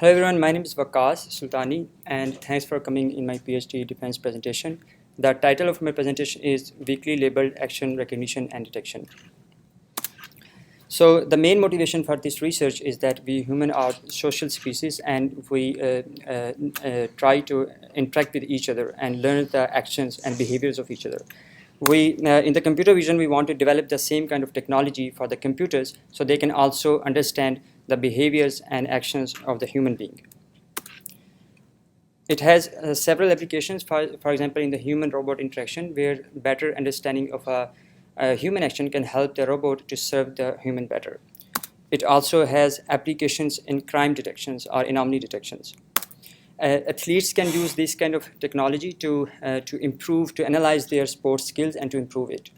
Hello everyone, my name is Waqas Sultani and thanks for coming in my PhD defense presentation. The title of my presentation is Weakly Labeled Action Recognition and Detection. So the main motivation for this research is that we humans are social species and we try to interact with each other and learn the actions and behaviors of each other. In the computer vision, we want to develop the same kind of technology for the computers so they can also understand the behaviors and actions of the human being. It has several applications, for example, in the human-robot interaction, where better understanding of a human action can help the robot to serve the human better. It also has applications in crime detections or anomaly detections. Athletes can use this kind of technology to analyze their sports skills and to improve it.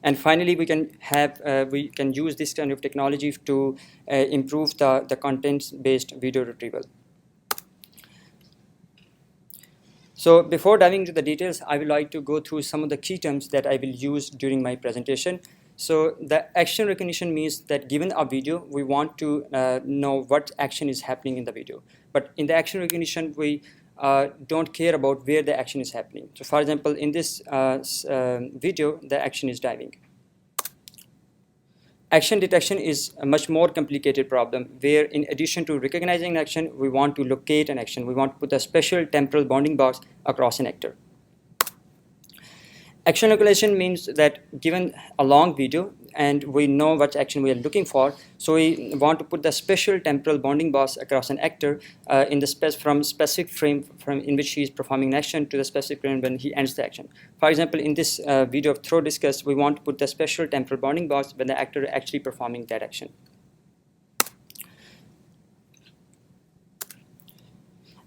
And finally, we can use this kind of technology to improve the content-based video retrieval. So before diving into the details, I would like to go through some of the key terms that I will use during my presentation. So the action recognition means that given a video, we want to know what action is happening in the video. But in the action recognition, we don't care about where the action is happening. So for example, in this video, the action is diving. Action detection is a much more complicated problem where in addition to recognizing an action, we want to locate an action. We want to put a special temporal bounding box across an actor. Action localization means that given a long video and we know what action we are looking for, so we want to put the special temporal bounding box across an actor from specific frame from in which he is performing an action to the specific frame when he ends the action. For example, in this video of throw discus, we want to put the special temporal bounding box when the actor is actually performing that action.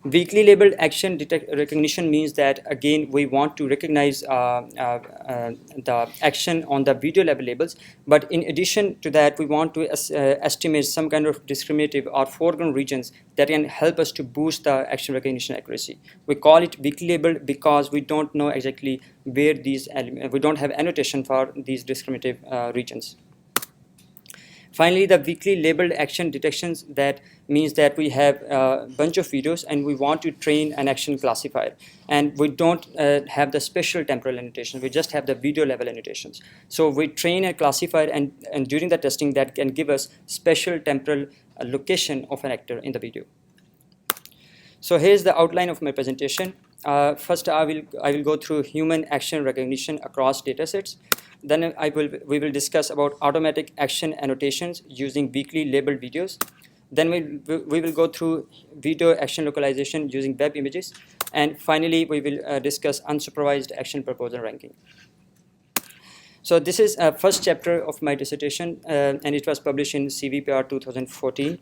Weakly labeled action recognition means that, again, we want to recognize the action on the video level labels, but in addition to that, we want to estimate some kind of discriminative or foreground regions that can help us to boost the action recognition accuracy. We call it weakly labeled because we don't know exactly where these elements, we don't have annotation for these discriminative regions. Finally, the weakly labeled action detections, that means that we have a bunch of videos and we want to train an action classifier. And we don't have the special temporal annotations, we just have the video level annotations. So we train a classifier and during the testing that can give us special temporal location of an actor in the video. So here's the outline of my presentation. First, I will go through human action recognition across datasets. Then we will discuss about automatic action annotations using weakly labeled videos. Then we will go through video action localization using web images. And finally, we will discuss unsupervised action proposal ranking. So this is a first chapter of my dissertation, and it was published in CVPR 2014.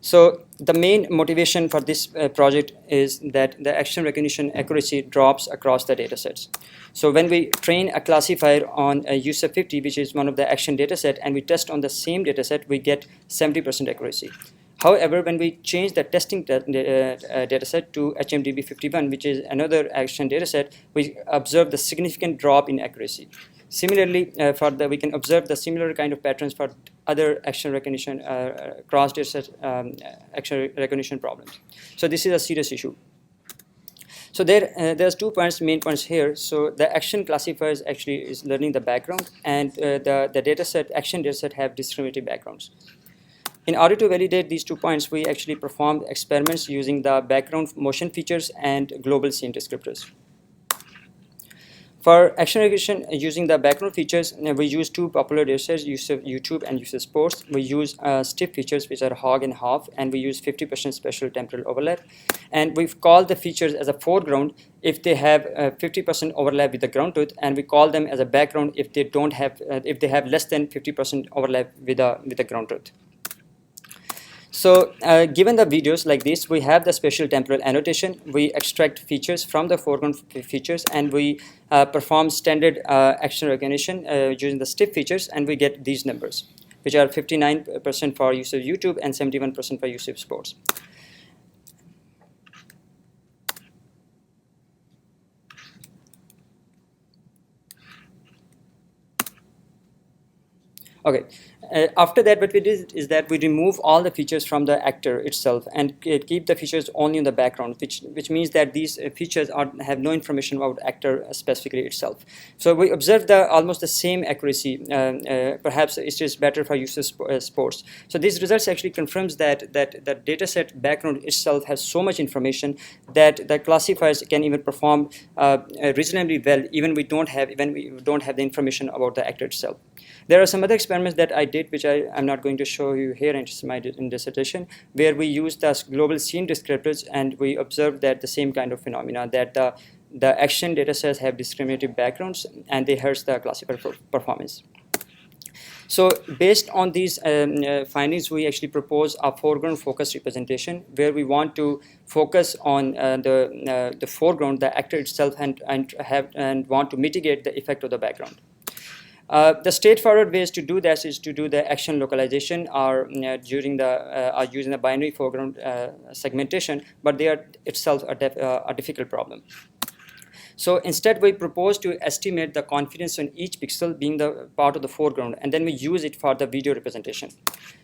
So the main motivation for this project is that the action recognition accuracy drops across the datasets. So when we train a classifier on a USEP50, which is one of the action dataset, and we test on the same dataset, we get 70% accuracy. However, when we change the testing dataset to HMDB51, which is another action dataset, we observe the significant drop in accuracy. Similarly, we can observe the similar kind of patterns for other action recognition, cross-dataset action recognition problems. So this is a serious issue. So there's 2 points, main points here. So the action classifiers actually is learning the background, and the dataset, action dataset have discriminative backgrounds. In order to validate these 2 points, we actually performed experiments using the background motion features and global scene descriptors. For action recognition using the background features, we use 2 popular datasets, YouTube and Sparse. We use stiff features, which are hog and half, and we use 50% special temporal overlap. And we've called the features as a foreground if they have 50% overlap with the ground truth, and we call them as a background if they don't have if they have less than 50% overlap with the ground truth. So given the videos like this, we have the special temporal annotation. We extract features from the foreground features, and we perform standard action recognition using the stiff features, and we get these numbers, which are 59% for use of YouTube and 71% for use of Sparse. Okay. After that, what we did is that we remove all the features from the actor itself and keep the features only in the background, which means that these features have no information about actor specifically itself. So we observed almost the same accuracy. Perhaps it's just better for use of sports. So these results actually confirms that the dataset background itself has so much information that the classifiers can even perform reasonably well, even we don't have the information about the actor itself. There are some other experiments that I did, which I'm not going to show you here in dissertation, where we used the global scene descriptors and we observed that the same kind of phenomena, that the action data sets have discriminative backgrounds and they hurt the classifier performance. So based on these findings, we actually propose a foreground focused representation where we want to focus on the foreground, the actor itself, and want to mitigate the effect of the background. The straightforward ways to do this is to do the action localization or using the binary foreground segmentation, but they are itself a difficult problem. So instead, we propose to estimate the confidence on each pixel being the part of the foreground, and then we use it for the video representation.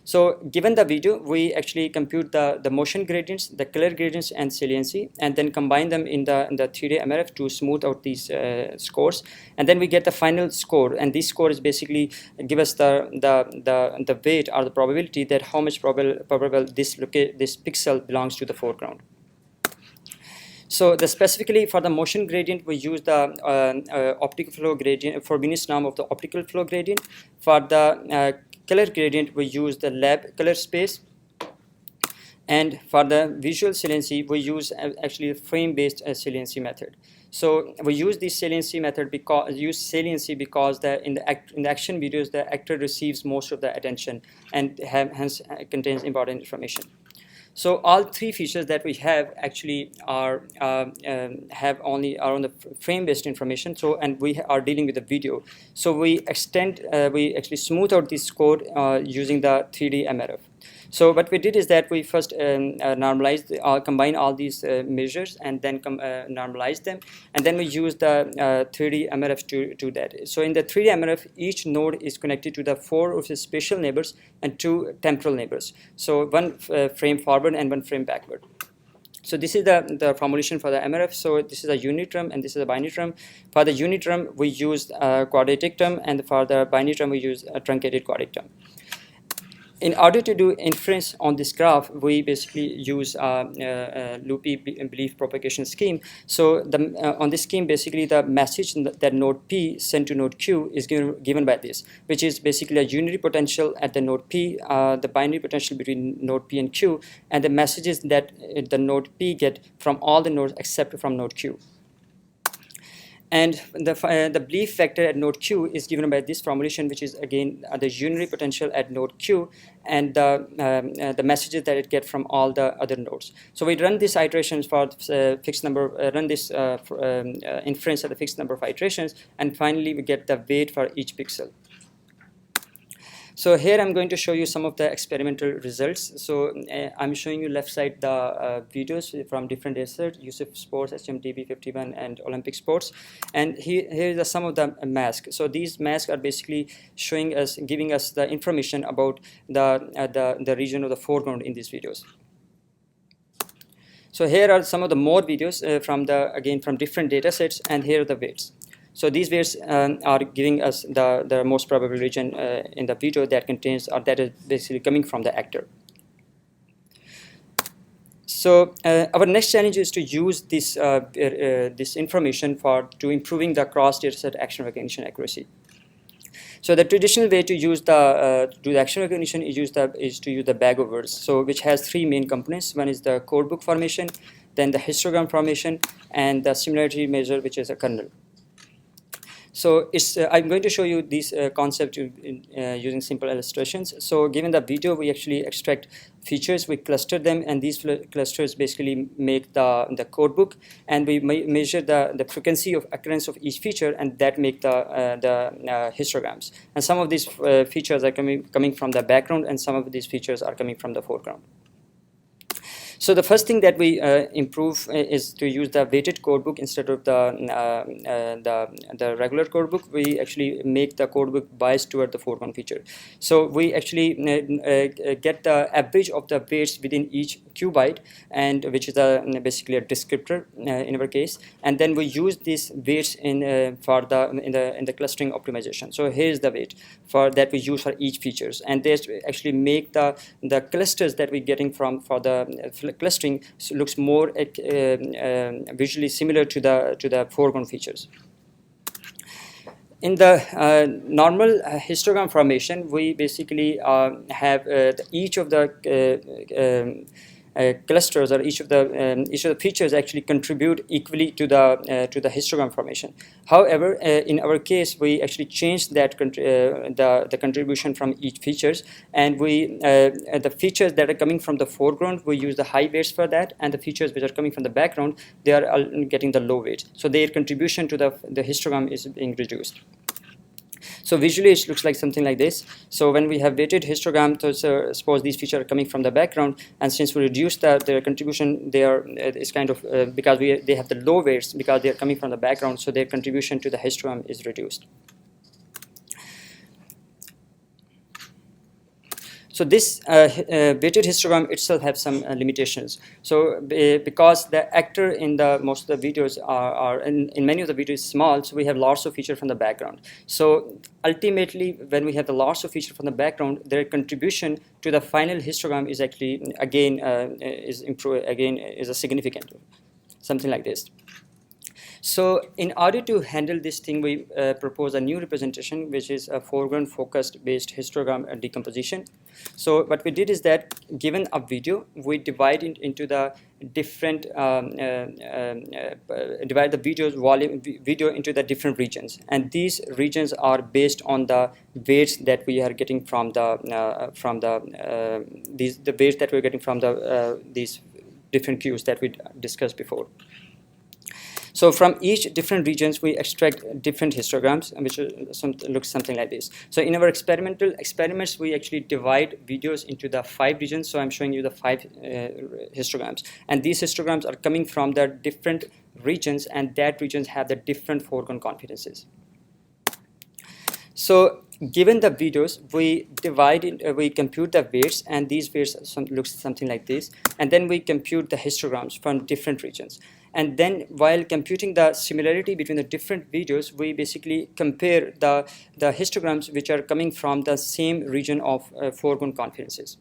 So given the video, we actually compute the motion gradients, the color gradients, and saliency, and then combine them in the 3D MRF to smooth out these scores. And then we get the final score, and this score is basically give us the weight or the probability that how much probable this pixel belongs to the foreground. So specifically for the motion gradient, we use the optical flow gradient, Frobenius norm of the optical flow gradient. For the color gradient, we use the lab color space. And for the visual saliency, we use actually a frame-based saliency method. So we use this saliency method because in the action videos, the actor receives most of the attention and hence contains important information. So all three features that we have actually are on the frame-based information. So and we are dealing with the video. So we actually smooth out this score using the 3D MRF. So what we did is that we first combine all these measures and then normalize them, and then we use the 3D MRF to do that. So in the 3D MRF, each node is connected to the 4 of the spatial neighbors and 2 temporal neighbors. So one frame forward and one frame backward. So this is the formulation for the MRF. So this is a unit term and this is a binary term. For the unit term, we use a quadratic term, and for the binary term, we use a truncated quadratic term. In order to do inference on this graph, we basically use a loopy belief propagation scheme. So on this scheme, basically the message that node P sent to node Q is given by this, which is basically a unary potential at the node P, the binary potential between node P and Q, and the messages that the node P get from all the nodes except from node Q. And the belief vector at node Q is given by this formulation, which is again the unary potential at node Q and the messages that it gets from all the other nodes. So we run these iterations for fixed number, run this inference at a fixed number of iterations, and finally we get the weight for each pixel. So here I'm going to show you some of the experimental results. So I'm showing you left side the videos from different datasets, Yusuf Sports, HMDB51, and Olympic Sports. And here are some of the masks. So these masks are basically giving us the information about the region of the foreground in these videos. So here are some of the more videos from different datasets, and here are the weights. So these weights are giving us the most probable region in the video that contains, or that is basically coming from the actor. So our next challenge is to use this information to improving the cross-dataset action recognition accuracy. So the traditional way to use do the action recognition is to use the bag of words, so which has 3 main components. One is the codebook formation, then the histogram formation, and the similarity measure, which is a kernel. So I'm going to show you these concepts using simple illustrations. So given the video, we actually extract features, we cluster them, and these clusters basically make the codebook, and we measure the frequency of occurrence of each feature, and that make the histograms. And some of these features are coming from the background, and some of these features are coming from the foreground. So the first thing that we improve is to use the weighted codebook instead of the regular codebook. We actually make the codebook biased toward the foreground feature. So we actually get the average of the weights within each Q byte, and which is basically a descriptor in our case, and then we use these weights for the clustering optimization. So here's the weight for that we use for each features, and they actually make the clusters that we're getting for the clustering looks more visually similar to the foreground features. In the normal histogram formation, we basically have each of the clusters, or each of the features actually contribute equally to the histogram formation. However, in our case, we actually changed that the contribution from each features, and we the features that are coming from the foreground, we use the high weights for that, and the features which are coming from the background, they are getting the low weights. So their contribution to the histogram is being reduced. So visually it looks like something like this. So when we have weighted histogram, so suppose these features are coming from the background, and since we reduce their contribution, they are is kind of because they have the low weights because they are coming from the background, so their contribution to the histogram is reduced. So this weighted histogram itself has some limitations. So because the actor in the most of the videos are in many of the videos small, so we have lots of feature from the background. So ultimately, when we have the lots of feature from the background, their contribution to the final histogram is actually again is a significant, something like this. So in order to handle this thing, we propose a new representation, which is a foreground focused based histogram decomposition. So what we did is that, given a video, we divide it into the different divide the video into the different regions, and these regions are based on the weights that we are getting from the weights that we're getting from these different cues that we discussed before. So from each different regions, we extract different histograms, which looks something like this. So in our experimental experiments, we actually divide videos into the 5 regions. So I'm showing you the 5 histograms. And these histograms are coming from the different regions, and that regions have the different foreground confidences. So given the videos, we we compute the weights, and these weights looks something like this. And then we compute the histograms from different regions. And then while computing the similarity between the different videos, we basically compare the histograms which are coming from the same region of foreground confidences.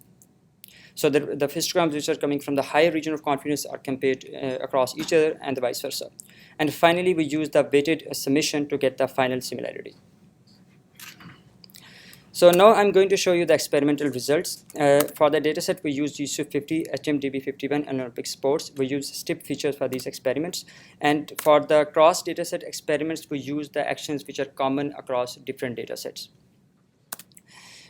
So the histograms which are coming from the higher region of confidence are compared across each other, and the vice versa. And finally, we use the weighted summation to get the final similarity. So now I'm going to show you the experimental results. For the dataset, we use Unsupervised, HMDB51, and Olympic Sports. We use STIP features for these experiments. And for the cross-dataset experiments, we use the actions which are common across different datasets.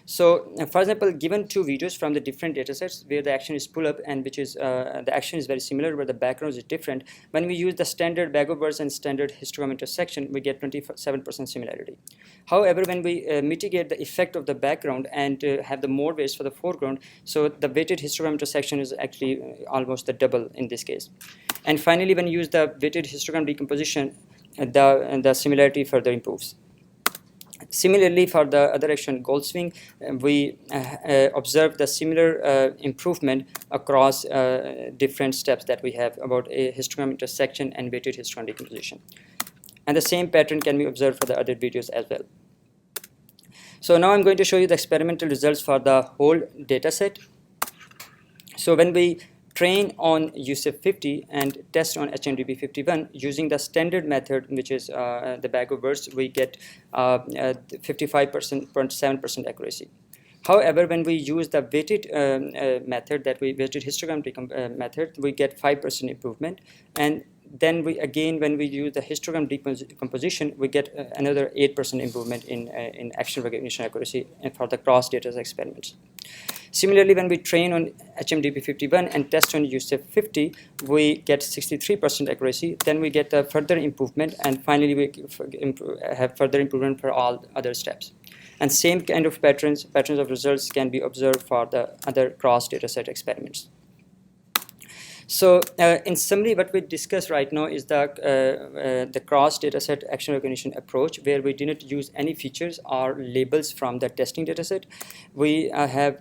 So, for example, given 2 videos from the different datasets where the action is pull up, and which is the action is very similar, where the background is different, when we use the standard bag of words and standard histogram intersection, we get 27% similarity. However, when we mitigate the effect of the background and have the more weights for the foreground, so the weighted histogram intersection is actually almost the double in this case. And finally, when you use the weighted histogram decomposition, the similarity further improves. Similarly, for the other action, goal swing, we observe the similar improvement across different steps that we have about a histogram intersection and weighted histogram decomposition. And the same pattern can be observed for the other videos as well. So now I'm going to show you the experimental results for the whole data set. So when we train on USIP50 and test on HMDB51 using the standard method, which is the bag of words, we get 55.7% accuracy. However, when we use the weighted method, weighted histogram method, we get 5% improvement. And then when we use the histogram decomposition, we get another 8% improvement in action recognition accuracy and for the cross data experiments. Similarly, when we train on HMDB51 and test on USIP50, we get 63% accuracy. Then we get a further improvement, and finally we have further improvement for all other steps. And same kind of patterns of results can be observed for the other cross dataset experiments. So in summary, what we discussed right now is the cross-dataset action recognition approach, where we didn't use any features or labels from the testing dataset. We have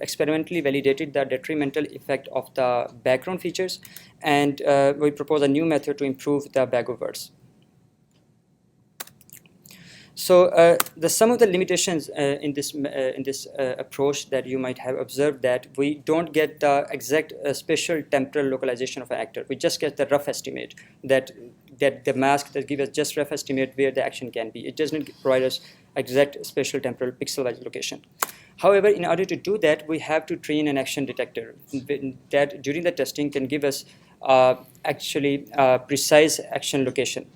experimentally validated the detrimental effect of the background features, and we propose a new method to improve the bag of words. So some of the limitations in this approach that you might have observed, that we don't get the exact spatial temporal localization of an actor. We just get the rough estimate that the mask that gives us just rough estimate where the action can be. It doesn't provide us exact spatial temporal pixel-wise location. However, in order to do that, we have to train an action detector that during the testing can give us precise action location.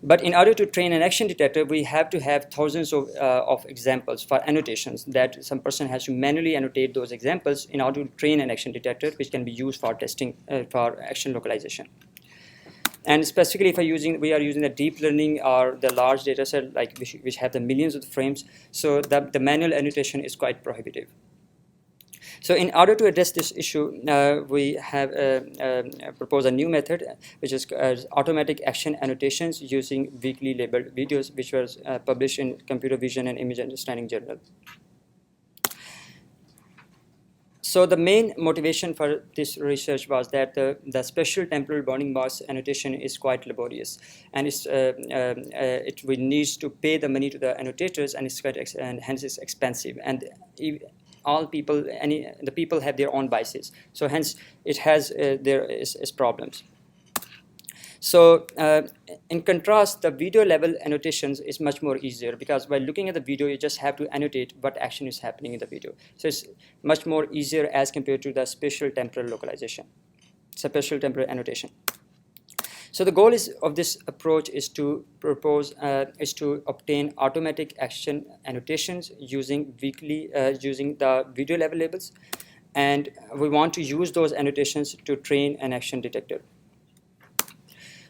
But in order to train an action detector, we have to have thousands of examples for annotations, that some person has to manually annotate those examples in order to train an action detector, which can be used for testing for action localization. And specifically, if we are using the deep learning or the large data set, like which have the millions of frames, so the manual annotation is quite prohibitive. So in order to address this issue, we have proposed a new method, which is automatic action annotations using weakly labeled videos, which was published in Computer Vision and Image Understanding Journal. So the main motivation for this research was that the special temporal bounding box annotation is quite laborious, and we need to pay the money to the annotators, and and hence it's expensive. And the people have their own biases, so hence it has there is problems. So in contrast, the video level annotations is much more easier, because by looking at the video, you just have to annotate what action is happening in the video. So it's much more easier as compared to the spatial temporal localization, spatial temporal annotation. So the goal of this approach is to obtain automatic action annotations using the video level labels, and we want to use those annotations to train an action detector.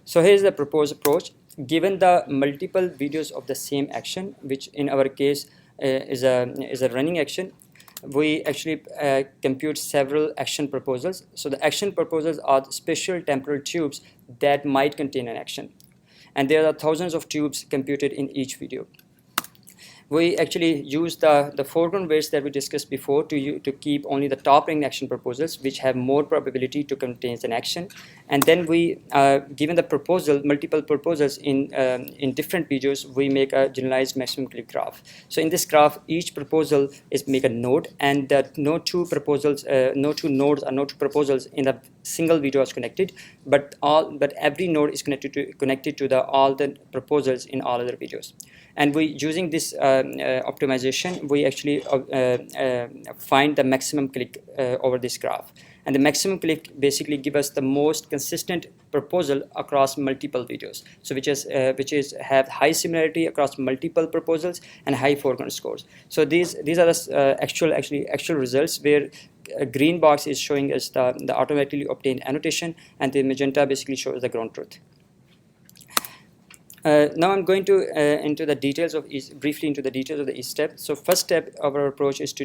So here's the proposed approach. Given the multiple videos of the same action, which in our case is a running action, we actually compute several action proposals. So the action proposals are spatial temporal tubes that might contain an action, and there are thousands of tubes computed in each video. We actually use the foreground weights that we discussed before to keep only the top ranked action proposals, which have more probability to contain an action. And then we, given the multiple proposals in different videos, we make a generalized maximum click graph. So in this graph, each proposal make a node, and no two nodes or no two proposals in a single video is connected, but every node is connected to all the proposals in all other videos. And using this optimization, we actually find the maximum click over this graph. And the maximum click basically gives us the most consistent proposal across multiple videos. So which have high similarity across multiple proposals and high foreground scores. So these are the actual results, where a green box is showing us the automatically obtained annotation, and the magenta basically shows the ground truth. Now I'm going to briefly into the details of each step. So first step of our approach is to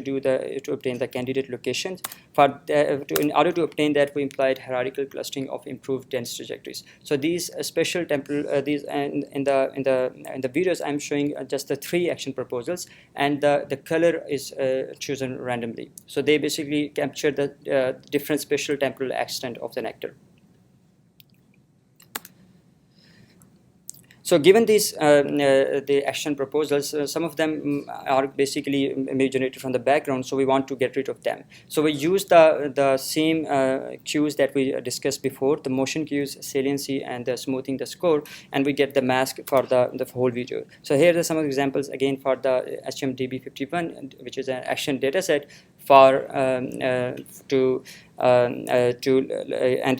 obtain the candidate locations. In order to obtain that, we employed hierarchical clustering of improved dense trajectories. So these special temporal in the videos, I'm showing just the 3 action proposals, and the color is chosen randomly. So they basically capture the different spatial temporal extent of the nectar. So given these the action proposals, some of them are basically generated from the background, so we want to get rid of them. So we use the same cues that we discussed before, the motion cues, saliency, and the smoothing the score, and we get the mask for the whole video. So here are some of the examples again for the HMDB51, which is an action data set for and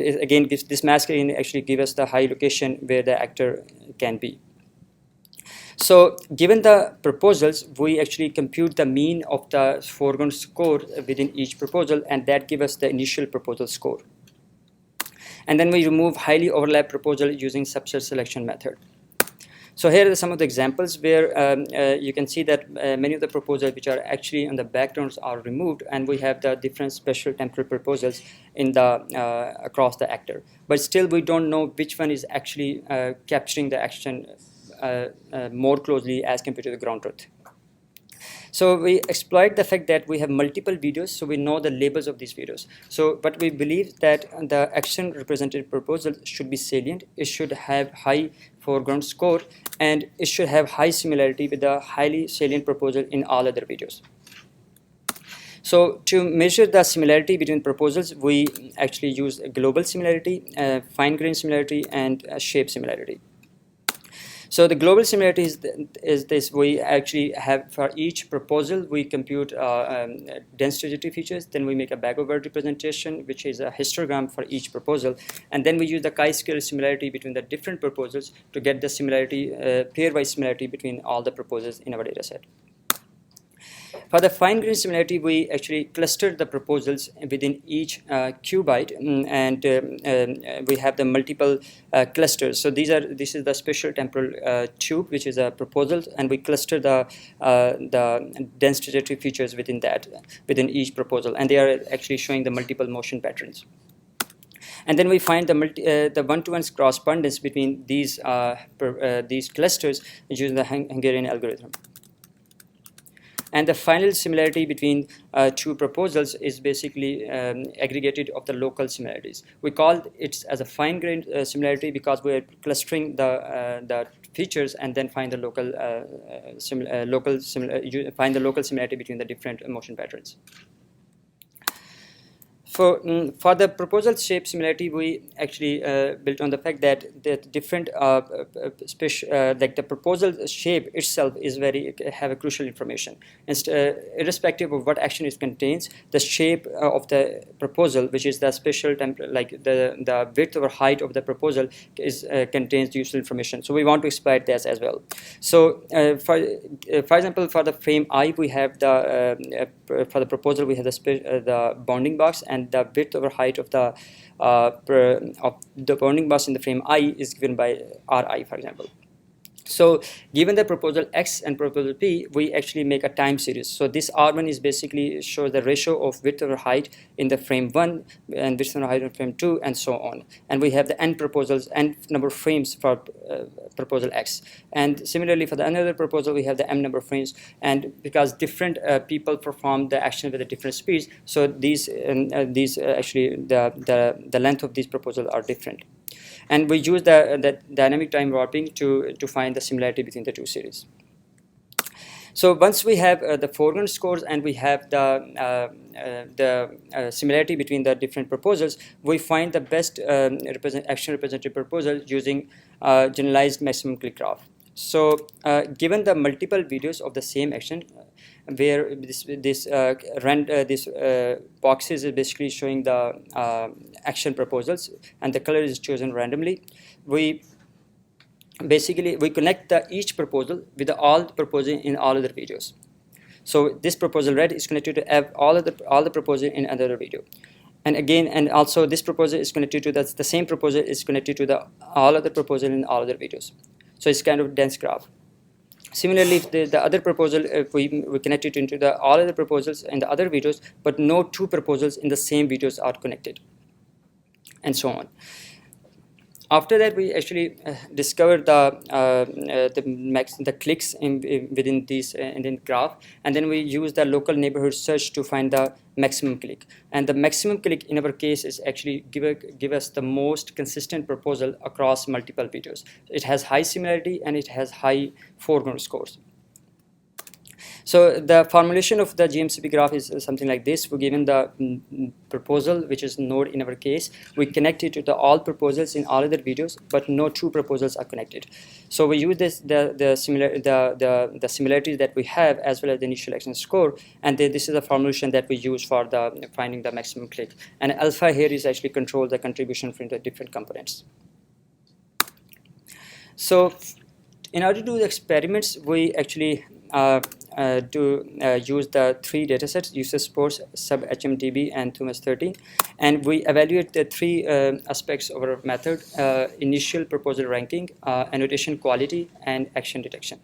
again this mask actually gives us the high location where the actor can be. So given the proposals, we actually compute the mean of the foreground score within each proposal, and that gives us the initial proposal score. And then we remove highly overlapped proposal using subset selection method. So here are some of the examples where you can see that many of the proposals which are actually on the backgrounds are removed, and we have the different special temporal proposals in the across the actor. But still, we don't know which one is actually capturing the action more closely as compared to the ground truth. So we exploit the fact that we have multiple videos, so we know the labels of these videos. So, but we believe that the action represented proposal should be salient, it should have high foreground score, and it should have high similarity with the highly salient proposal in all other videos. So to measure the similarity between proposals, we actually use a global similarity, fine-grained similarity, and shape similarity. So the global similarity is this: we actually have for each proposal, we compute density features, then we make a backward representation, which is a histogram for each proposal, and then we use the chi-square similarity between the different proposals to get the similarity, pairwise similarity between all the proposals in our data set. For the fine-grained similarity, we actually clustered the proposals within each qubit, and we have the multiple clusters. So this is the spatial temporal tube, which is a proposal, and we cluster the dense trajectory features within that, within each proposal, and they are actually showing the multiple motion patterns. And then we find the one-to-one correspondence between these clusters using the Hungarian algorithm. And the final similarity between two proposals is basically aggregated of the local similarities. We call it as a fine-grained similarity because we are clustering the features and then find the find the local similarity between the different motion patterns. For the proposal shape similarity, we actually built on the fact that the different like the proposal shape itself is have a crucial information. Irrespective of what action it contains, the shape of the proposal, which is the spatial like the width or height of the proposal, is contains useful information. So we want to exploit this as well. So for example, for the frame I, we have the for the proposal we have the bounding box, and the width over height of the bounding box in the frame I is given by Ri, for example. So given the proposal X and proposal P, we actually make a time series. So this R1 is basically shows the ratio of width over height in the frame 1 and width over height in frame 2 and so on. And we have the n proposals, n number of frames for proposal X. And similarly for the another proposal, we have the m number of frames. And because different people perform the action with the different speeds, so these actually the length of these proposals are different. And we use the dynamic time warping to find the similarity between the two series. So once we have the foreground scores and we have the similarity between the different proposals, we find the best action representative proposal using generalized maximum click graph. So given the multiple videos of the same action, where this boxes is basically showing the action proposals and the color is chosen randomly, we connect each proposal with all the proposal in all other videos. So this proposal red is connected to all the proposal in another video. And again, and also this proposal is connected to the same proposal is connected to all other proposal in all other videos. So it's kind of dense graph. Similarly, if the other proposal, if we connect it into all other proposals in the other videos, but no two proposals in the same videos are connected, and so on. After that, we actually discovered the clicks within this graph, and then we use the local neighborhood search to find the maximum click. And the maximum click in our case is actually give us the most consistent proposal across multiple videos. It has high similarity and it has high foreground scores. So the formulation of the GMCP graph is something like this. We're given the proposal, which is node in our case. We connect it to all proposals in all other videos, but no two proposals are connected. So we use the similarities that we have as well as the initial action score, and this is the formulation that we use for finding the maximum click. And alpha here is actually control the contribution from the different components. So in order to do the experiments, we actually use the three datasets, Unsupervised, sub-HMDB, and THUMAS13, and we evaluate the three aspects of our method: initial proposal ranking, annotation quality, and action detection.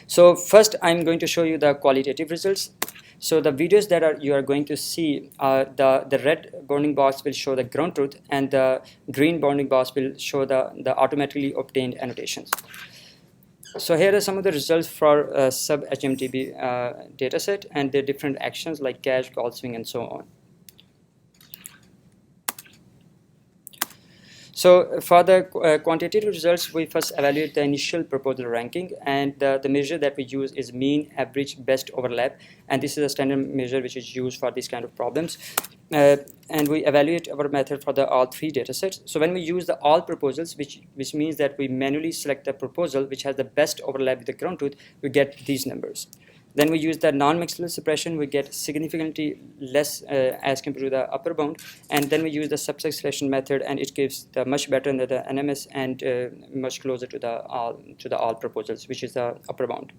So first, I'm going to show you the qualitative results. So the videos that you are going to see, the red bounding box will show the ground truth, and the green bounding box will show the automatically obtained annotations. So here are some of the results for sub-HMDB dataset and their different actions like cache, call swing, and so on. So for the quantitative results, we first evaluate the initial proposal ranking, and the measure that we use is mean, average, best overlap, and this is a standard measure which is used for these kind of problems. And we evaluate our method for the all three datasets. So when we use the all proposals, which means that we manually select the proposal which has the best overlap with the ground truth, we get these numbers. Then we use the non-maximal suppression, we get significantly less as compared to the upper bound, and then we use the subset selection method, and it gives the much better than the NMS and much closer to the all proposals, which is the upper bound.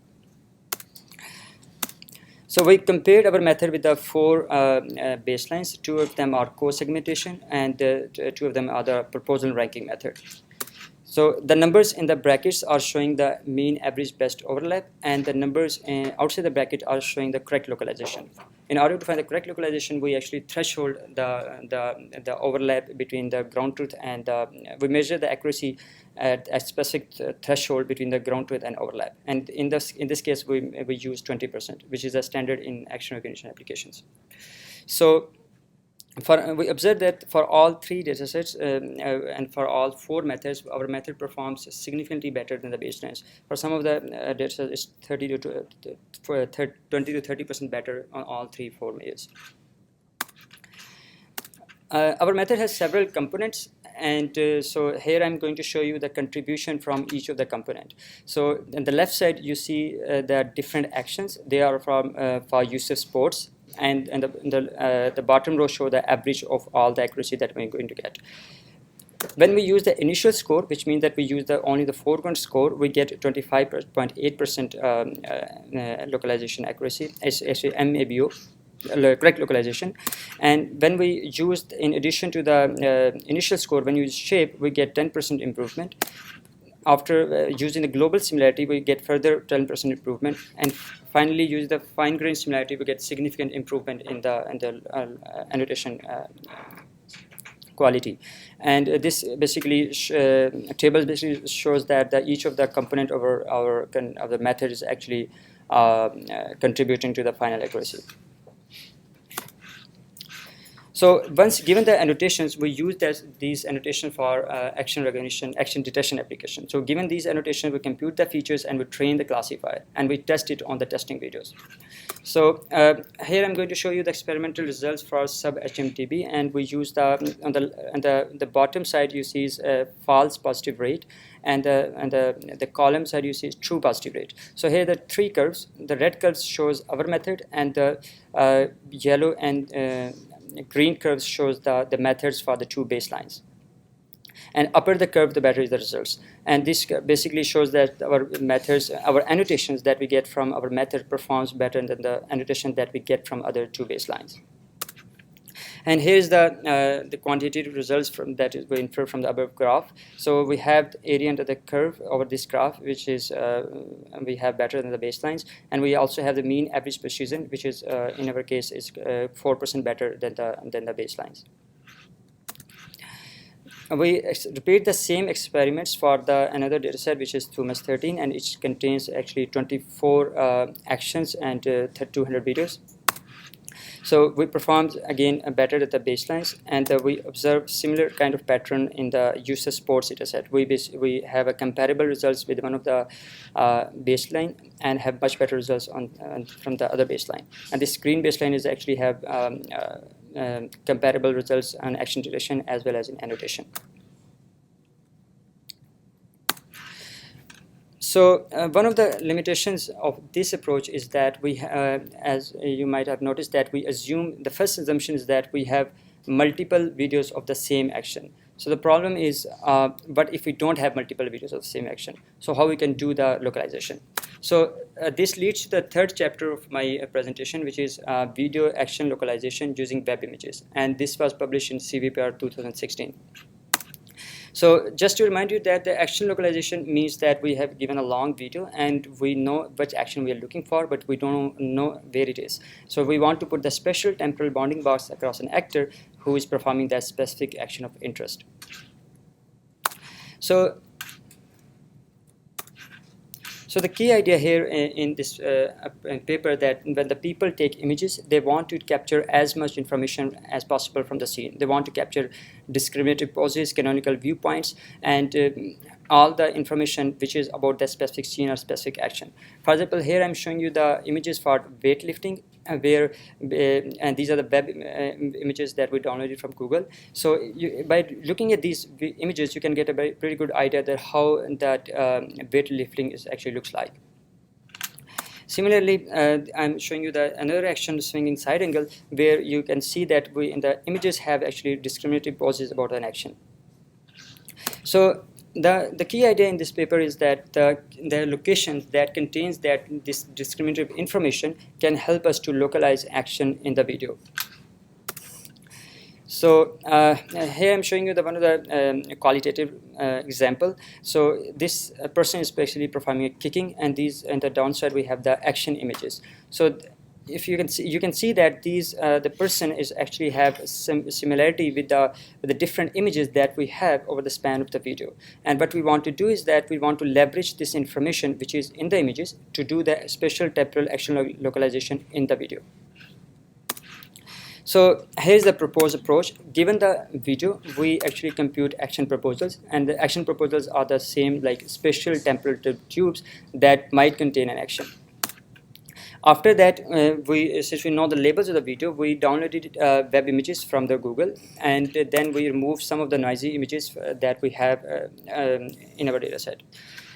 So we compared our method with the four baselines. Two of them are co-segmentation, and two of them are the proposal ranking method. So the numbers in the brackets are showing the mean, average, best overlap, and the numbers outside the bracket are showing the correct localization. In order to find the correct localization, we actually threshold the overlap between the ground truth and we measure the accuracy at a specific threshold between the ground truth and overlap. And in this case, we use 20%, which is a standard in action recognition applications. So we observed that for all three datasets and for all four methods, our method performs significantly better than the baselines. For some of the datasets, it's 20 to 30% better on all four measures. Our method has several components, and so here I'm going to show you the contribution from each of the component. So on the left side, you see the different actions. They are from for use of sports. And the bottom row show the average of all the accuracy that we're going to get. When we use the initial score, which means that we use only the foreground score, we get 25.8% localization accuracy, MABO, correct localization. And when we use, in addition to the initial score, when you use shape, we get 10% improvement. After using the global similarity, we get further 10% improvement, and finally, using the fine-grained similarity, we get significant improvement in the annotation quality. And this basically table basically shows that each of the component of the method is actually contributing to the final accuracy. So once given the annotations, we use these annotations for action recognition, action detection application. So given these annotations, we compute the features and we train the classifier, and we test it on the testing videos. So here I'm going to show you the experimental results for sub-HMDB, and we use on the bottom side you see is false positive rate, and the column side you see is true positive rate. So here the three curves. The red curve shows our method, and the yellow and green curves shows the methods for the two baselines. And upper the curve, the better is the results. And this basically shows that our methods, our annotations that we get from our method performs better than the annotation that we get from other two baselines. And here's the quantitative results from that is we infer from the above graph. So we have the area under the curve over this graph, which is we have better than the baselines, and we also have the mean average precision, which is in our case is 4% better than the baselines. We repeat the same experiments for another dataset, which is THUMAS13, and it contains actually 24 actions and 200 videos. So we performed again better at the baselines, and we observe similar kind of pattern in the user sports dataset. We have a comparable results with one of the baseline and have much better results from the other baseline. And this green baseline is actually have comparable results on action detection as well as in annotation. So one of the limitations of this approach is that we, as you might have noticed, that we assume, the first assumption is that we have multiple videos of the same action. So the problem is, but if we don't have multiple videos of the same action, so how we can do the localization? So this leads to the third chapter of my presentation, which is video action localization using web images, and this was published in CVPR 2016. So just to remind you that the action localization means that we have given a long video and we know which action we are looking for, but we don't know where it is. So we want to put the special temporal bounding box across an actor who is performing that specific action of interest. So the key idea here in this paper, that when the people take images, they want to capture as much information as possible from the scene. They want to capture discriminative poses, canonical viewpoints, and all the information which is about the specific scene or specific action. For example, here I'm showing you the images for weightlifting, where and these are the web images that we downloaded from Google. So by looking at these images, you can get a pretty good idea that how that weightlifting actually looks like. Similarly, I'm showing you another action, swinging side angle, where you can see that we in the images have actually discriminative poses about an action. So the key idea in this paper is that the locations that contains this discriminative information can help us to localize action in the video. So here I'm showing you one of the qualitative example. So this person is basically performing a kicking, and the downside we have the action images. So if you can see that these the person is actually have some similarity with the different images that we have over the span of the video. And what we want to do is that we want to leverage this information which is in the images to do the special temporal action localization in the video. So here's the proposed approach. Given the video, we actually compute action proposals, and the action proposals are the same like special temporal tubes that might contain an action. After that, since we know the labels of the video, we downloaded web images from the Google, and then we removed some of the noisy images that we have in our data set.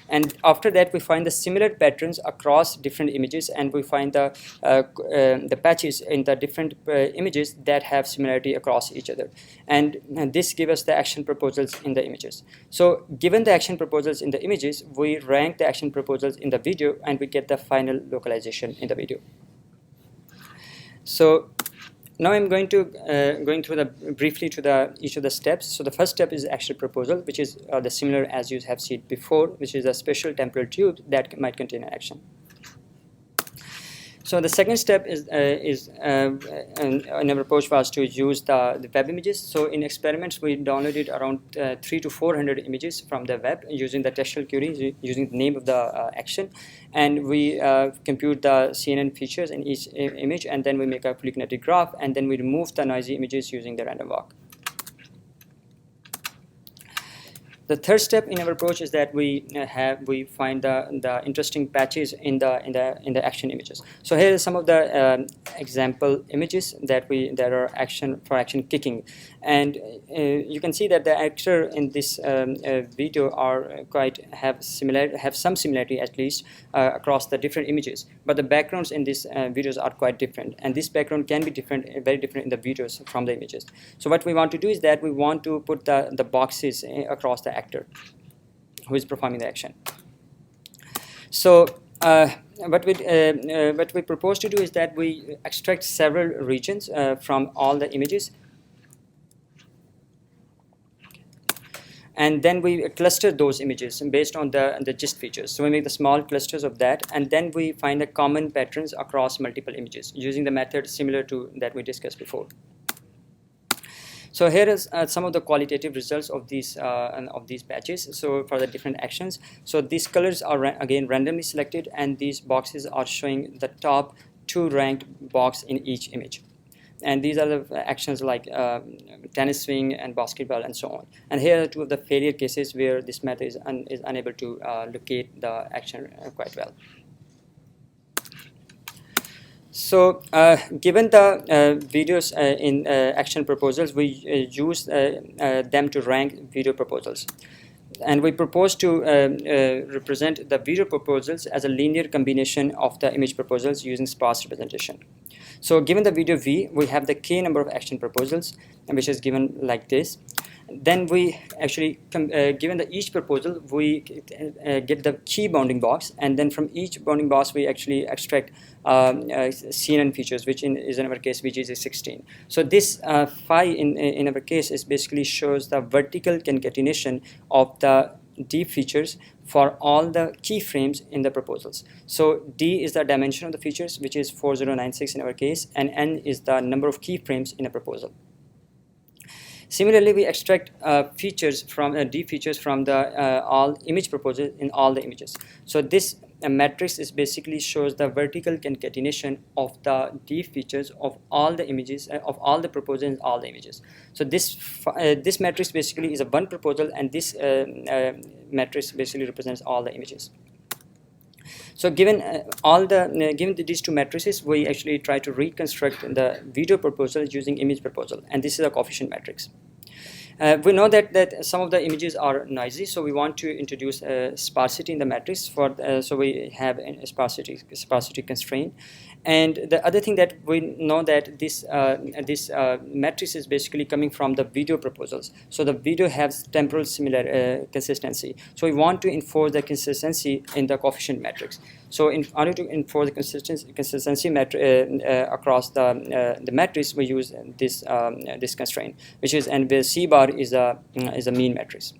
And after that, we find the similar patterns across different images, and we find the patches in the different images that have similarity across each other. And this gives us the action proposals in the images. So given the action proposals in the images, we rank the action proposals in the video, and we get the final localization in the video. So now I'm going through briefly to each of the steps. So the first step is action proposal, which is the similar as you have seen before, which is a special temporal tube that might contain an action. So the second step is and our approach was to use the web images. So in experiments, we downloaded around 300 to 400 images from the web using the textual query, using the name of the action, and we compute the CNN features in each image, and then we make a fully connected graph, and then we remove the noisy images using the random walk. The third step in our approach is that we find the interesting patches in the action images. So here are some of the example images that are action kicking, and you can see that the actor in this video have some similarity at least across the different images, but the backgrounds in these videos are quite different, and this background can be very different in the videos from the images. So what we want to do is that we want to put the boxes across the actor who is performing the action. So what we propose to do is that we extract several regions from all the images, and then we cluster those images based on the gist features. So we make the small clusters of that, and then we find the common patterns across multiple images using the method similar to that we discussed before. So here is some of the qualitative results of these patches. So for the different actions, so these colors are again randomly selected, and these boxes are showing the top 2 ranked box in each image. And these are the actions like tennis swing and basketball and so on. And here are 2 of the failure cases where this method is unable to locate the action quite well. So given the videos in action proposals, we use them to rank video proposals. And we propose to represent the video proposals as a linear combination of the image proposals using sparse representation. So given the video V, we have the k number of action proposals, which is given like this. Then we actually, given the each proposal, we get the key bounding box, and then from each bounding box we actually extract CNN features, which is in our case which is 16. So this phi in our case is basically shows the vertical concatenation of the D features for all the keyframes in the proposals. So D is the dimension of the features, which is 4096 in our case, and N is the number of keyframes in a proposal. Similarly, we extract features from D features from the all image proposals in all the images. So this matrix is basically shows the vertical concatenation of the D features of all the images of all the proposals in all the images. So this matrix basically is a one proposal, and this matrix basically represents all the images. So given given these two matrices, we actually try to reconstruct the video proposal using image proposal, and this is a coefficient matrix. We know that some of the images are noisy, so we want to introduce sparsity in the matrix. So we have a sparsity constraint. And the other thing that we know that this matrix is basically coming from the video proposals. So the video has temporal similar consistency. So we want to enforce the consistency in the coefficient matrix. So in order to enforce the consistency across the matrix, we use this constraint, which is, and where C bar is a mean matrix.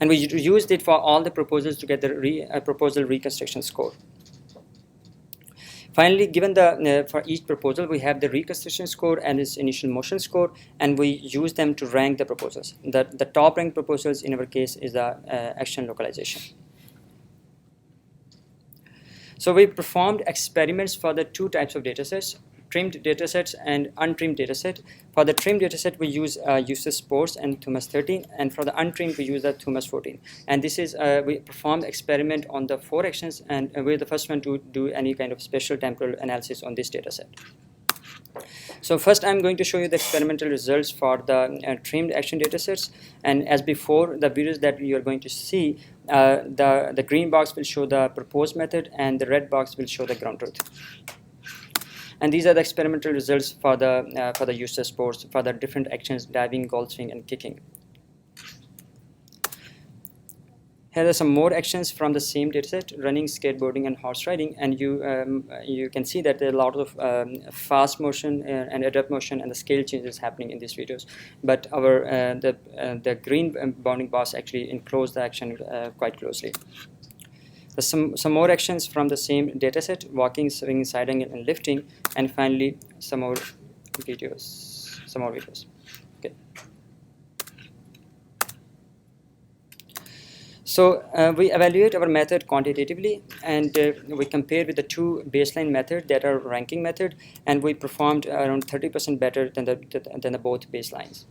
And we used it for all the proposals to get the proposal reconstruction score. Finally, given the for each proposal, we have the reconstruction score and its initial motion score, and we use them to rank the proposals. The top ranked proposals in our case is the action localization. So we performed experiments for the two types of datasets, trimmed datasets and untrimmed dataset. For the trimmed dataset, we use Sparse and Thomas 13, and for the untrimmed, we use the Thomas 14. And this is we performed experiment on the 4 actions, and we're the first one to do any kind of special temporal analysis on this dataset. So first, I'm going to show you the experimental results for the trimmed action datasets. And as before, the videos that you are going to see, the green box will show the proposed method, and the red box will show the ground truth. And these are the experimental results for the user sports for the different actions: diving, golf swing, and kicking. Here are some more actions from the same dataset: running, skateboarding, and horse riding. And you can see that there are a lot of fast motion and abrupt motion and the scale changes happening in these videos. But our the green bounding box actually enclosed the action quite closely. There's some more actions from the same dataset: walking, swinging, siding, and lifting. And finally, some more videos. Okay. So we evaluate our method quantitatively, and we compare with the two baseline methods that are ranking method, and we performed around 30% better than the both baselines.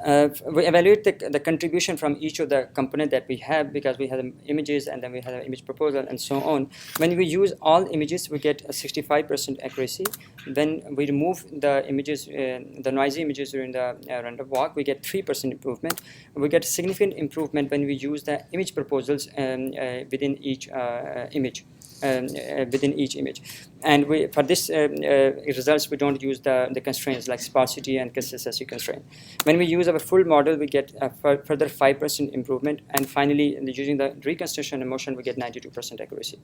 We evaluate the contribution from each of the component that we have, because we have the images and then we have the image proposal and so on. When we use all images, we get a 65% accuracy. When we remove the images, the noisy images during the random walk, we get 3% improvement. We get significant improvement when we use the image proposals within each image. And for this results, we don't use the constraints like sparsity and consistency constraint. When we use our full model, we get a further 5% improvement, and finally, using the reconstruction and motion, we get 92% accuracy.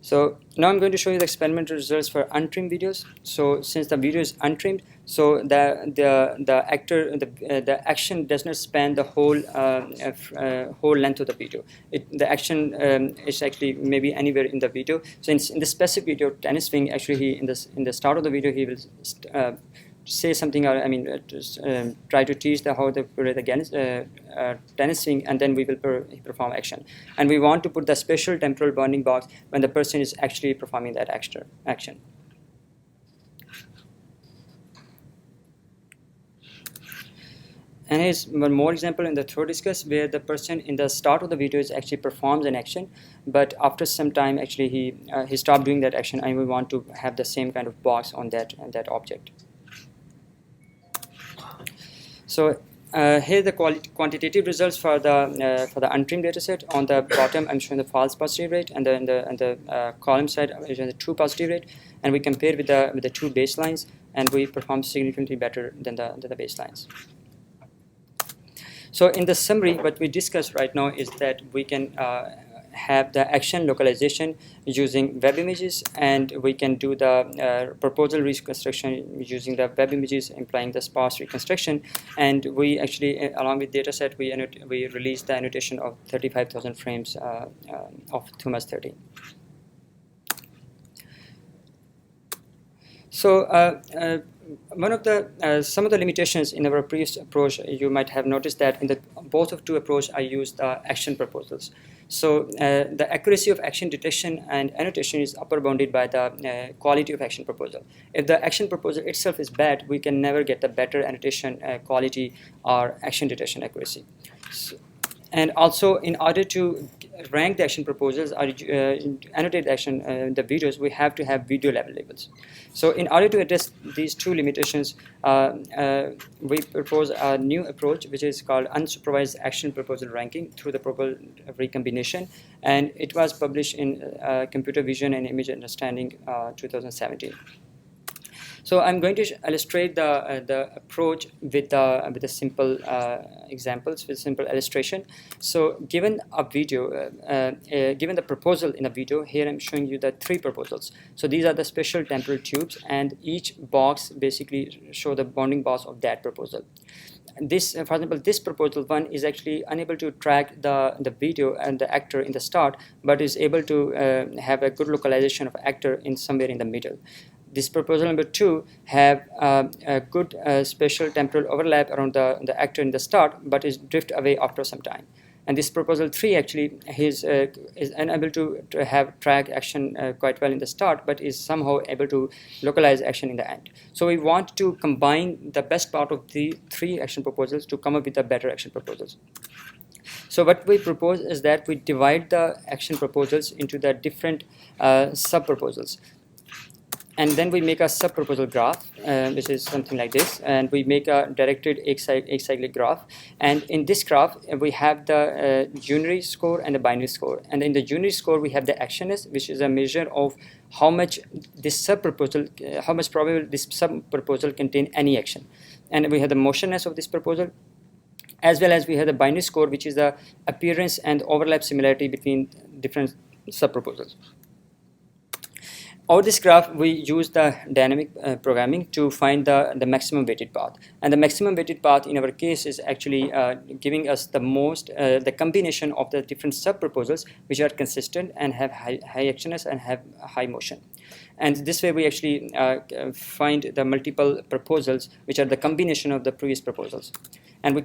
So now I'm going to show you the experimental results for untrimmed videos. So since the video is untrimmed, so the action does not span the whole length of the video. The action is actually maybe anywhere in the video. So in the specific video, tennis swing, actually in the start of the video, he will say something, try to teach how to play the tennis swing, and then we will perform action. And we want to put the special temporal bounding box when the person is actually performing that action. And here's one more example in the third discuss, where the person in the start of the video is actually performs an action, but after some time actually he stopped doing that action, and we want to have the same kind of box on that object. So Here the quantitative results for the untrimmed dataset. On the bottom, I'm showing the false positive rate, and the column side I'm showing the true positive rate, and we compare with the two baselines, and we perform significantly better than the baselines. So in the summary, what we discussed right now is that we can have the action localization using web images, and we can do the proposal reconstruction using the web images, implying the sparse reconstruction. And we actually, along with dataset, we released the annotation of 35,000 frames of Thumas 13. So one of the some of the limitations in our previous approach, you might have noticed that in the both of two approach I used action proposals. So the accuracy of action detection and annotation is upper bounded by the quality of action proposal. If the action proposal itself is bad, we can never get the better annotation quality or action detection accuracy. So, and also, in order to rank the action proposals or annotate action the videos, we have to have video level labels. So in order to address these two limitations, we propose a new approach which is called unsupervised action proposal ranking through the proposal recombination, and it was published in Computer Vision and Image Understanding 2017. So I'm going to illustrate the approach with the simple examples, with simple illustration. So given a video, given the proposal in a video, here I'm showing you the three proposals. So these are the special temporal tubes, and each box basically show the bounding box of that proposal. This, for example, this proposal one is actually unable to track the video and the actor in the start, but is able to have a good localization of actor in somewhere in the middle. This proposal number 2 have a good spatial temporal overlap around the actor in the start, but is drift away after some time. And this proposal 3 actually is unable to have track action quite well in the start, but is somehow able to localize action in the end. So we want to combine the best part of the 3 action proposals to come up with the better action proposals. So what we propose is that we divide the action proposals into the different sub-proposals. And then we make a sub-proposal graph, which is something like this, and we make a directed acyclic graph. And in this graph, we have the unary score and the binary score. And in the unary score, we have the actionness, which is a measure of how much this sub-proposal, how much probable this sub-proposal contain any action. And we have the motionness of this proposal, as well as we have the binary score, which is the appearance and overlap similarity between different sub-proposals. Over this graph, we use the dynamic programming to find the maximum weighted path. And the maximum weighted path in our case is actually giving us the most, the combination of the different sub-proposals which are consistent and have high actionness and have high motion. And this way we actually find the multiple proposals which are the combination of the previous proposals. And we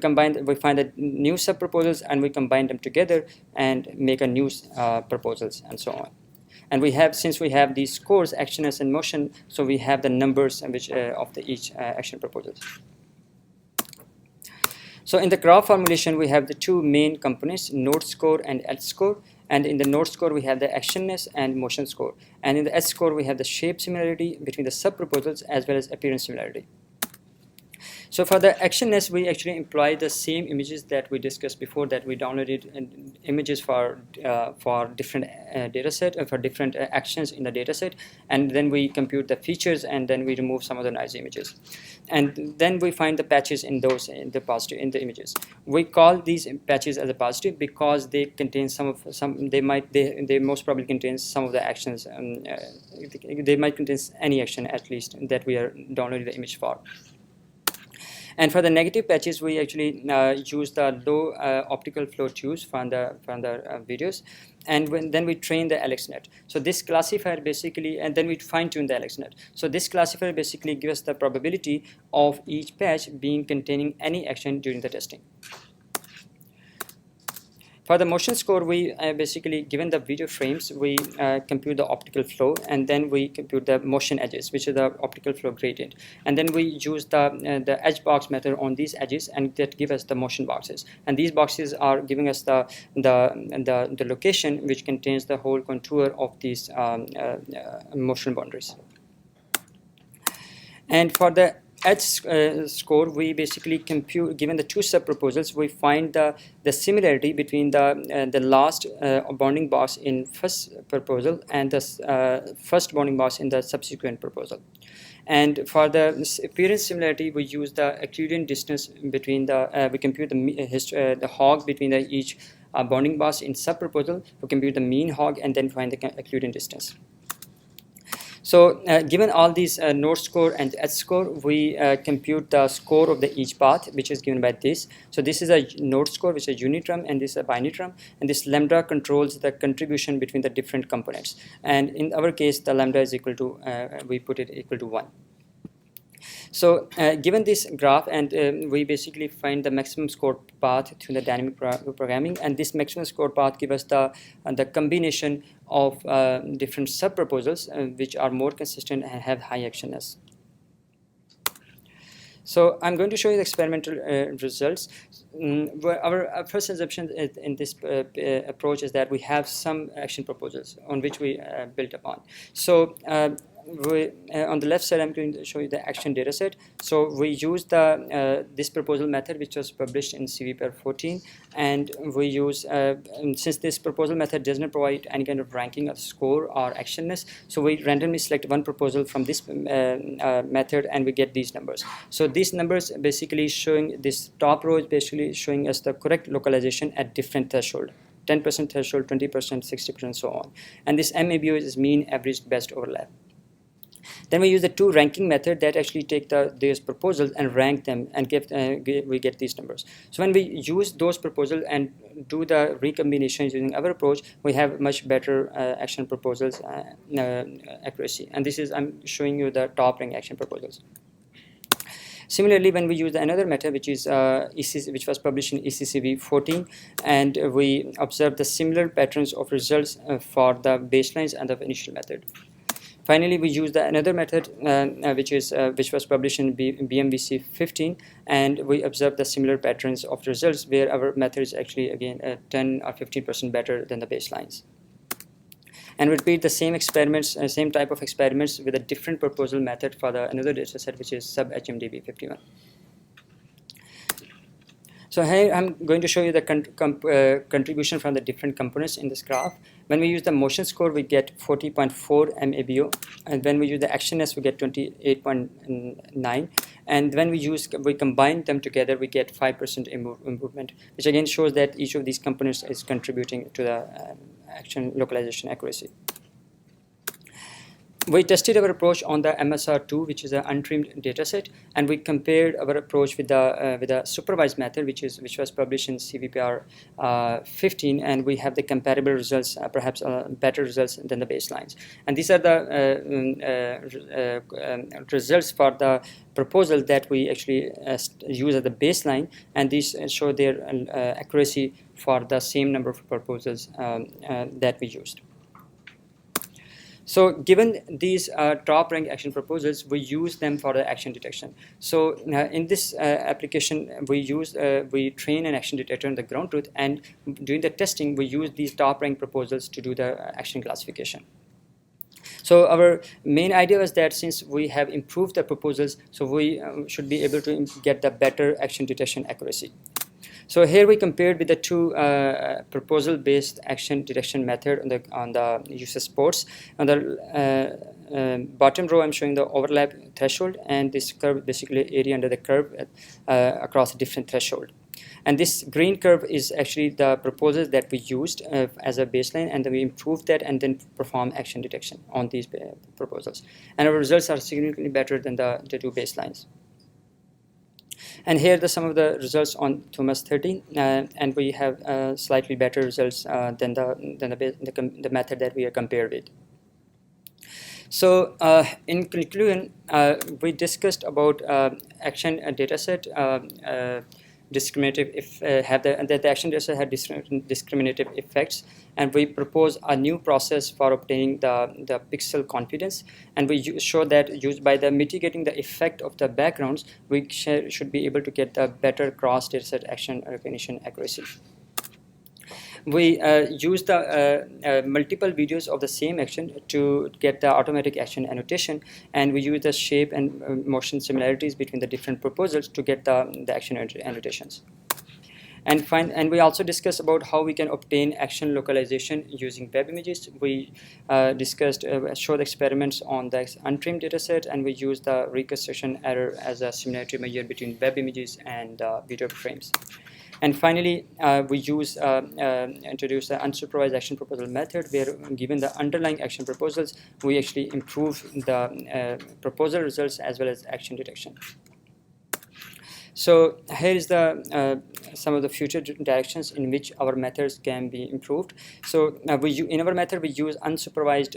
find the new sub-proposals and we combine them together and make a new proposals and so on. And we have, since we have these scores, actionness and motion, so we have the numbers which of each action proposals. So in the graph formulation, we have the two main components, node score and edge score. And in the node score, we have the actionness and motion score. And in the edge score, we have the shape similarity between the sub-proposals as well as appearance similarity. So for the actionness, we actually employ the same images that we discussed before, that we downloaded images for different data set, for different actions in the data set, and then we compute the features, and then we remove some of the noisy images. And then we find the patches in those, in the images. We call these patches as a positive because they contain they most probably contain some of the actions, they might contain any action at least that we are downloading the image for. And for the negative patches, we actually use the low optical flow tubes from the videos, and then we train the LXNet. So this classifier basically, and then we fine-tune the LXNet. So this classifier basically gives us the probability of each patch containing any action during the testing. For the motion score, we basically, given the video frames, we compute the optical flow, and then we compute the motion edges, which is the optical flow gradient. And then we use the edge box method on these edges, and that give us the motion boxes. And these boxes are giving us the location which contains the whole contour of these motion boundaries. And for the score, we basically compute, given the two sub-proposals, we find the similarity between the last bounding box in first proposal and the first bounding box in the subsequent proposal. And for the appearance similarity, we use the Euclidean distance between the, we compute the hog between each bounding box in sub-proposal, we compute the mean hog, and then find the Euclidean distance. So given all these node score and edge score, we compute the score of each path, which is given by this. So this is a node score, which is a unit term, and this is a binary term, and this lambda controls the contribution between the different components. And in our case, the lambda is equal to, we put it equal to 1. So given this graph, and we basically find the maximum score path through the dynamic programming, and this maximum score path gives us the combination of different sub-proposals which are more consistent and have high actionness. So I'm going to show you the experimental results. Our first assumption in this approach is that we have some action proposals on which we built upon. So on the left side, I'm going to show you the action data set. So we use this proposal method, which was published in CVPR 14, and we use, since this proposal method does not provide any kind of ranking of score or actionness, so we randomly select one proposal from this method, and we get these numbers. So these numbers basically showing, this top row is basically showing us the correct localization at different threshold. 10% threshold, 20%, 60%, so on. And this MABO is mean, average, best overlap. Then we use the two ranking method that actually take these proposals and rank them, and we get these numbers. So when we use those proposals and do the recombinations using our approach, we have much better action proposals accuracy. And this is, I'm showing you the top rank action proposals. Similarly, when we use another method, which is which was published in ECCV 14, and we observe the similar patterns of results for the baselines and the initial method. Finally, we use another method which was published in BMVC 15, and we observe the similar patterns of results where our method is actually again 10 or 15% better than the baselines. And we repeat the same experiments, same type of experiments with a different proposal method for another data set, which is sub-HMDB 51. So here I'm going to show you the contribution from the different components in this graph. When we use the motion score, we get 40.4 MABO, and when we use the actionness, we get 28.9. And when we combine them together, we get 5% improvement, which again shows that each of these components is contributing to the action localization accuracy. We tested our approach on the MSR2, which is an untrimmed dataset, and we compared our approach with the supervised method, which was published in CVPR 15, and we have the comparable results, perhaps better results than the baselines. And these are the results for the proposal that we actually use as the baseline, and these show their accuracy for the same number of proposals that we used. So given these top rank action proposals, we use them for the action detection. So in this application, we train an action detector on the ground truth, and during the testing, we use these top rank proposals to do the action classification. So our main idea was that since we have improved the proposals, so we should be able to get the better action detection accuracy. So here we compared with the two proposal-based action detection method on the use of sports. On the bottom row, I'm showing the overlap threshold, and this curve basically area under the curve across a different threshold. And this green curve is actually the proposals that we used as a baseline, and then we improved that and then perform action detection on these proposals. And our results are significantly better than the two baselines. And here are some of the results on Thomas 13, and we have slightly better results than the method that we are compared with. So in conclusion, we discussed about action dataset discriminative the action dataset had discriminative effects, and we propose a new process for obtaining the pixel confidence, and we show that by mitigating the effect of the backgrounds, we should be able to get the better cross dataset action recognition accuracy. we use the multiple videos of the same action to get the automatic action annotation, and we use the shape and motion similarities between the different proposals to get the action annotations. And we also discussed about how we can obtain action localization using web images. We showed experiments on the untrimmed dataset, and we used the reconstruction error as a similarity measure between web images and video frames. And finally, we introduce the unsupervised action proposal method, where given the underlying action proposals, we actually improve the proposal results as well as action detection. So here is the some of the future directions in which our methods can be improved. So in our method, we use unsupervised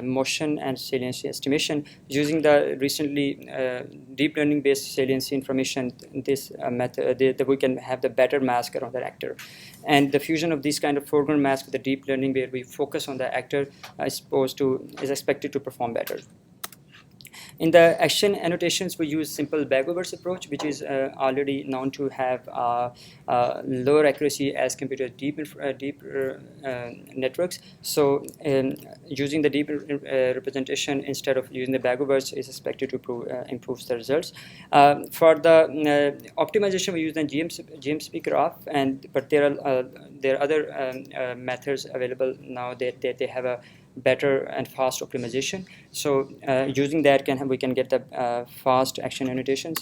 motion and saliency estimation using the recently deep learning based saliency information. This method that we can have the better mask around the actor, and the fusion of this kind of foreground mask with the deep learning, where we focus on the actor, is expected to perform better. In the action annotations, we use simple bagovers approach, which is already known to have lower accuracy as compared to deep networks. So using the deep representation instead of using the bagovers is expected to improve the results. For the optimization, we use the GMSP graph, but there are other methods available now that they have a better and fast optimization. So using that we can get the fast action annotations.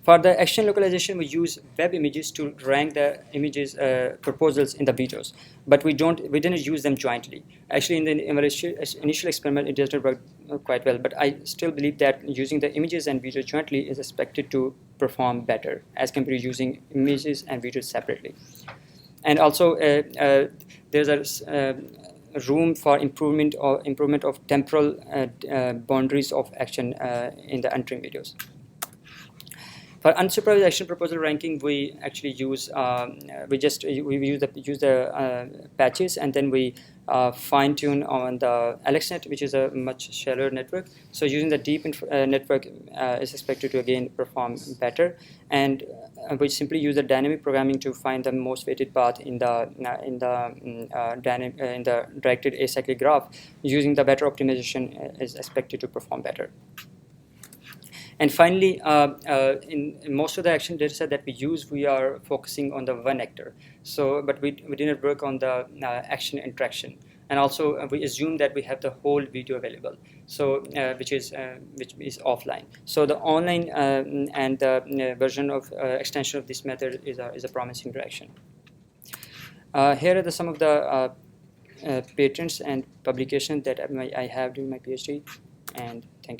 For the action localization, we use web images to rank the images proposals in the videos, but we didn't use them jointly. Actually, in the initial experiment, it doesn't work quite well, but I still believe that using the images and videos jointly is expected to perform better as compared to using images and videos separately. And also, there's a room for improvement of temporal boundaries of action in the untrimmed videos. For unsupervised action proposal ranking, we actually use we use the patches, and then we fine tune on the AlexNet, which is a much shallower network. So using the deep network is expected to again perform better, and we simply use the dynamic programming to find the most weighted path in the directed acyclic graph. Using the better optimization is expected to perform better. And finally, in most of the action data set that we use, we are focusing on the one actor. So, but we didn't work on the action interaction. And also, we assume that we have the whole video available, so which is offline. So the online and the version of extension of this method is a promising direction. Here are some of the patents and publications that I have during my PhD, and thank you.